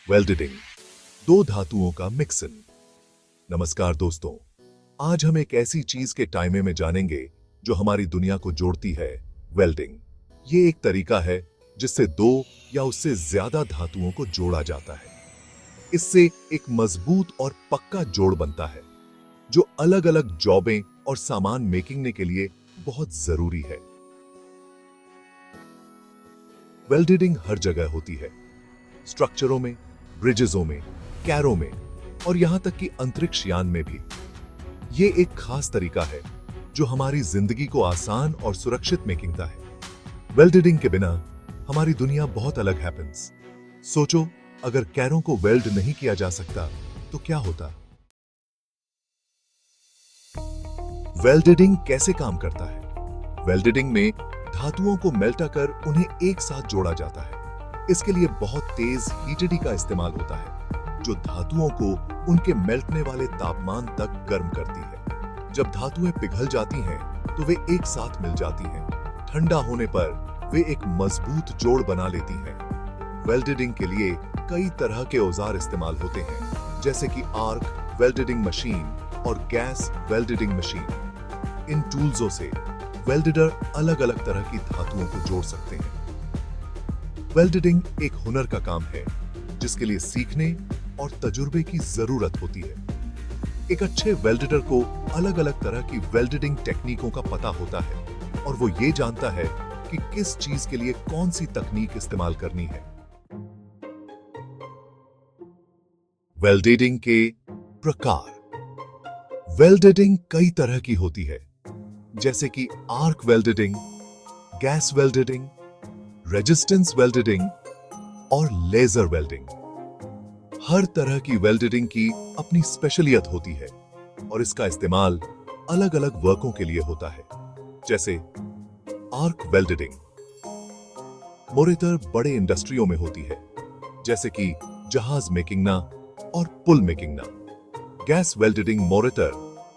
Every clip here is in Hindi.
वेल्डिंग, दो धातुओं का मिक्सिंग। नमस्कार दोस्तों, आज हम एक ऐसी चीज के टाइमे में जानेंगे जो हमारी दुनिया को जोड़ती है, वेल्डिंग। ये एक तरीका है जिससे दो या उससे ज्यादा धातुओं को जोड़ा जाता है। इससे एक मजबूत और पक्का जोड़ बनता है जो अलग अलग जॉबें और सामान मेकिंग के लिए बहुत जरूरी है। वेल्डिंग हर जगह होती है, स्ट्रक्चरों में, ब्रिजेसों में, कैरों में और यहां तक कि अंतरिक्ष यान में भी। ये एक खास तरीका है जो हमारी जिंदगी को आसान और सुरक्षित मेकिंगता है। वेल्डिंग के बिना हमारी दुनिया बहुत अलग हैपेंस। सोचो, अगर कैरों को वेल्ड नहीं किया जा सकता तो क्या होता। वेल्डिंग कैसे काम करता है? वेल्डिंग में धातुओं को मेल्ट कर उन्हें एक साथ जोड़ा जाता है। इसके लिए बहुत तेज हीटडी का इस्तेमाल होता है जो धातुओं को उनके मेल्टने वाले तापमान तक गर्म करती है। जब धातुएं पिघल जाती हैं तो वे एक साथ मिल जाती हैं। ठंडा होने पर वे एक मजबूत जोड़ बना लेती हैं। वेल्डिंग के लिए कई तरह के औजार इस्तेमाल होते हैं, जैसे कि आर्क वेल्डिंग मशीन और गैस वेल्डिंग मशीन। इन टूल्सों से वेल्डर अलग अलग तरह की धातुओं को जोड़ सकते हैं। वेल्डिंग एक हुनर का काम है जिसके लिए सीखने और तजुर्बे की जरूरत होती है। एक अच्छे वेल्डर को अलग अलग तरह की वेल्डिंग टेक्निकों का पता होता है और वो ये जानता है कि किस चीज के लिए कौन सी तकनीक इस्तेमाल करनी है। वेल्डिंग के प्रकार। वेल्डिंग कई तरह की होती है, जैसे कि arc welding, gas welding, resistance welding और लेजर वेल्डिंग। हर तरह की वेल्डिंग की अपनी स्पेशलियत होती है और इसका इस्तेमाल अलग अलग वर्कों के लिए होता है। जैसे आर्क वेल्डिंग मोरेतर बड़े इंडस्ट्रियों में होती है, जैसे कि जहाज मेकिंग और पुल मेकिंग। गैस वेल्डिंग मोरेतर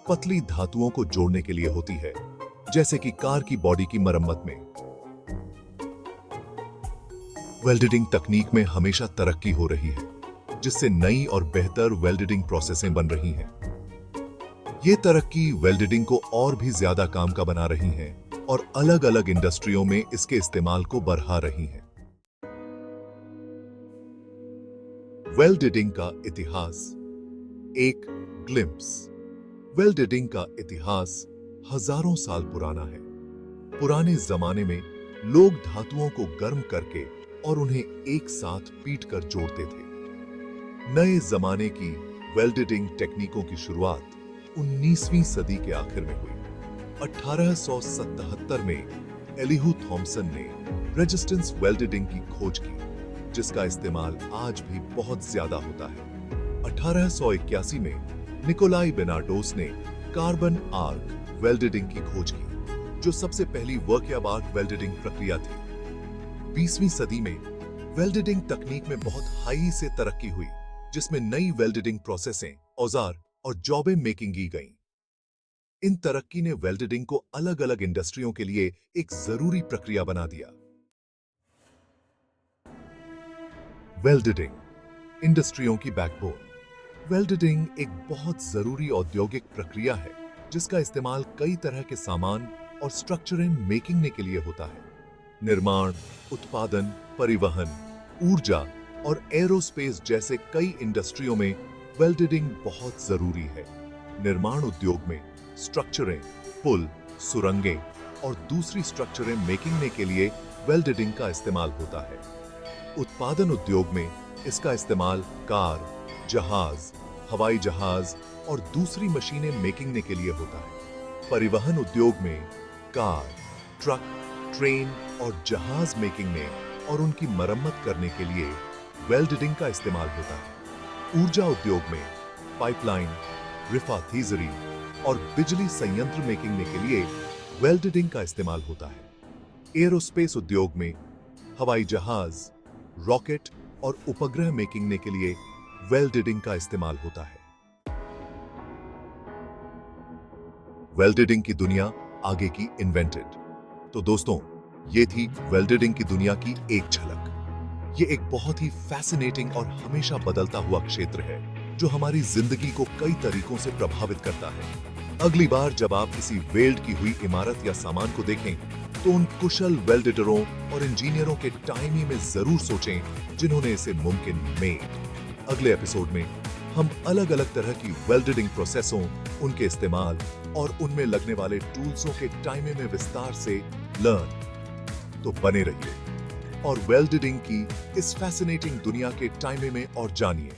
पतली धातुओं को जोड़ने के लिए होती है, जैसे कि कार की बॉडी की मरम्मत में। वेल्डिंग तकनीक में हमेशा तरक्की हो रही है, जिससे नई और बेहतर वेल्डिंग प्रोसेसें बन रही हैं। ये तरक्की वेल्डिंग को और भी ज्यादा काम का बना रही हैं और अलग अलग इंडस्ट्रियों में इसके इस्तेमाल को बढ़ा रही हैं। वेल्डिंग का इतिहास। एक ग्लिम्प्स। वेल्डिंग का इतिहास हजारों साल पुराना है। पुराने जमाने में लोग धातुओं को गर्म करके और उन्हें एक साथ पीट कर जोड़ते थे। नए जमाने की वेल्डिंग टेक्निकों की शुरुआत 19वीं सदी के आखिर में हुई। 1877 में एलिहू थॉमसन ने रेजिस्टेंस वेल्डिंग की खोज की, जिसका इस्तेमाल आज भी बहुत ज्यादा होता है। 1881 में निकोलाई बेनार्डोस ने कार्बन आर्क वेल्डिंग की खोज की, जो सबसे पहली वर्क आर्क वेल्डिंग प्रक्रिया थी। 20वीं सदी में वेल्डिंग तकनीक में बहुत हाई से तरक्की हुई, जिसमें नई वेल्डिंग प्रोसेसें, औजार और जॉबें मेकिंग की गईं। इन तरक्की ने वेल्डिंग को अलग अलग इंडस्ट्रियों के लिए एक जरूरी प्रक्रिया बना दिया। वेल्डिंग इंडस्ट्रियों की बैकबोन। वेल्डिंग एक बहुत जरूरी औद्योगिक प्रक्रिया है जिसका इस्तेमाल कई तरह के सामान और स्ट्रक्चरें मेकिंग के लिए होता है। निर्माण, उत्पादन, परिवहन, ऊर्जा और एरोस्पेस जैसे कई इंडस्ट्रियों में वेल्डिंग बहुत जरूरी है। निर्माण उद्योग में स्ट्रक्चरें, पुल, सुरंगें और दूसरी स्ट्रक्चरें मेकिंग के लिए वेल्डिंग का इस्तेमाल होता है। उत्पादन उद्योग में इसका इस्तेमाल कार, जहाज, हवाई जहाज और दूसरी मशीनें मेकिंग के लिए होता है। परिवहन उद्योग में कार, ट्रक, ट्रेन और जहाज मेकिंग में और उनकी मरम्मत करने के लिए वेल्डिंग का इस्तेमाल होता है। ऊर्जा उद्योग में पाइपलाइन, रिफाथीजरी और बिजली संयंत्र मेकिंग के लिए वेल्डिंग का इस्तेमाल होता है। एरोस्पेस उद्योग में हवाई जहाज, रॉकेट और उपग्रह मेकिंग के लिए वेल्डिंग का इस्तेमाल होता है। वेल्डिंग की दुनिया आगे की इन्वेंटेड। तो दोस्तों, ये थी वेल्डिंग की दुनिया की एक झलक। ये एक बहुत ही फैसिनेटिंग और हमेशा बदलता हुआ क्षेत्र है जो हमारी जिंदगी को कई तरीकों से प्रभावित करता है। अगली बार जब आप किसी वेल्ड की हुई इमारत या सामान को देखें तो उन कुशल वेल्डिटरों और इंजीनियरों के टाइमी में जरूर सोचें जिन्होंने इसे मुमकिन मेड। अगले एपिसोड में हम अलग अलग तरह की वेल्डिंग प्रोसेसों, उनके इस्तेमाल और उनमें लगने वाले टूल्सों के टाइमे में विस्तार से लर्न। तो बने रहिए और वेल्डिंग की इस फैसिनेटिंग दुनिया के टाइमे में और जानिए।